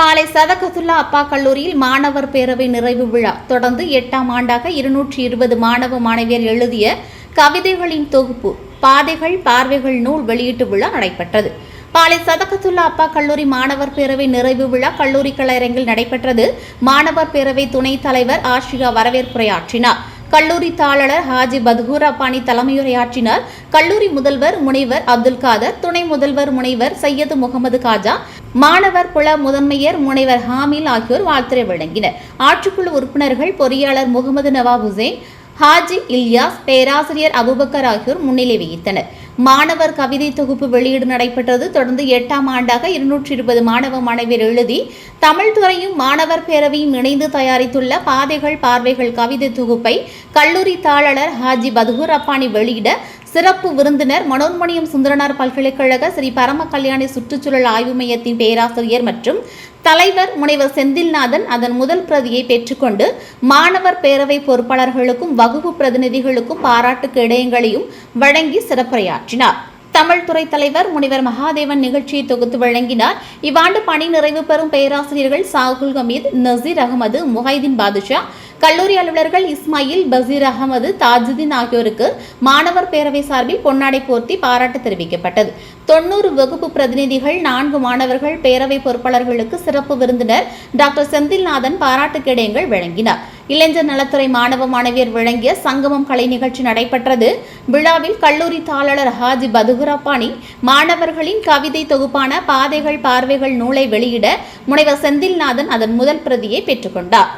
பாளை சதகத்துல்லா அப்பா கல்லூரியில் மாணவர் பேரவை நிறைவு விழா தொடர்ந்து 8ஆம் ஆண்டாக 220 மாணவ மாணவியர் எழுதிய கவிதைகளின் தொகுப்பு பாதைகள் பார்வைகள் நூல் வெளியீட்டு விழா நடைபெற்றது. பாளை சதகத்துல்லா அப்பா கல்லூரி மாணவர் பேரவை நிறைவு விழா கல்லூரி கலையரங்கில் நடைபெற்றது. மாணவர் பேரவை துணைத் தலைவர் ஆஷியா வரவேற்புரையாற்றினார். கல்லூரி தாளர் ஹாஜி பத்கூர் அப்பானி தலைமையுரையாற்றினார். கல்லூரி முதல்வர் முனைவர் அப்துல் காதர், துணை முதல்வர் முனைவர் சையது முகமது காஜா, மாணவர் புல முதன்மையர் முனைவர் ஹாமில் ஆகியோர் வாழ்த்துரை வழங்கினர். ஆட்சிக்குழு உறுப்பினர்கள் பொறியாளர் முகமது நவாப் ஹுசைன், ஹாஜி இல்யாஸ், பேராசிரியர் அபுபக்கர் ஆகியோர் முன்னிலை வகித்தனர். மாணவர் கவிதை தொகுப்பு வெளியீடு நடைபெற்றது. தொடர்ந்து 8ஆம் ஆண்டாக 220 மாணவ மாணவியர் எழுதி தமிழ் துறையும் மாணவர் பேரவையும் இணைந்து தயாரித்துள்ள பாதைகள் பார்வைகள் கவிதை தொகுப்பை கல்லூரி தாளர் ஹாஜி பத்கூர் அப்பானி வெளியிட சிறப்பு விருந்தினர் மனோன்மணியம் சுந்தரனார் பல்கலைக்கழக ஸ்ரீ பரம கல்யாணி சுற்றுச்சூழல் ஆய்வு மையத்தின் பேராசிரியர் மற்றும் தலைவர் முனைவர் செந்தில்நாதன் அதன் முதல் பிரதியை பெற்றுக்கொண்டு மாணவர் பேரவை பொறுப்பாளர்களுக்கும் வகுப்பு பிரதிநிதிகளுக்கும் பாராட்டு கேடயங்களையும் வழங்கி சிறப்புரையாற்றினார். தமிழ் துறை தலைவர் முனைவர் மகாதேவன் நிகழ்ச்சியை தொகுத்து வழங்கினார். இவ்வாண்டு பணி நிறைவு பெறும் பேராசிரியர்கள் சாகுல் ஹமீத், நசீர் அகமது, முஹைதீன் பாதுஷா, கல்லூரி அலுவலர்கள் இஸ்மாயில், பசீர் அகமது, தாஜுதீன் ஆகியோருக்கு மாணவர் பேரவை சார்பில் பொன்னாடை போர்த்தி பாராட்டு தெரிவிக்கப்பட்டது. 90 வகுப்பு பிரதிநிதிகள், 4 மாணவர்கள், பேரவை பொறுப்பாளர்களுக்கு சிறப்பு விருந்தினர் டாக்டர் செந்தில்நாதன் பாராட்டு கேடயங்கள் வழங்கினார். இளைஞர் நலத்துறை மாணவ மாணவியர் வழங்கிய சங்கமம் கலை நிகழ்ச்சி நடைபெற்றது. விழாவில் கல்லூரி தாளர் ஹாஜி பத்கூர் அப்பானி மாணவர்களின் கவிதை தொகுப்பான பாதைகள் பார்வைகள் நூலை வெளியிட முனைவர் செந்தில்நாதன் அதன் முதல் பிரதியை பெற்றுக்கொண்டார்.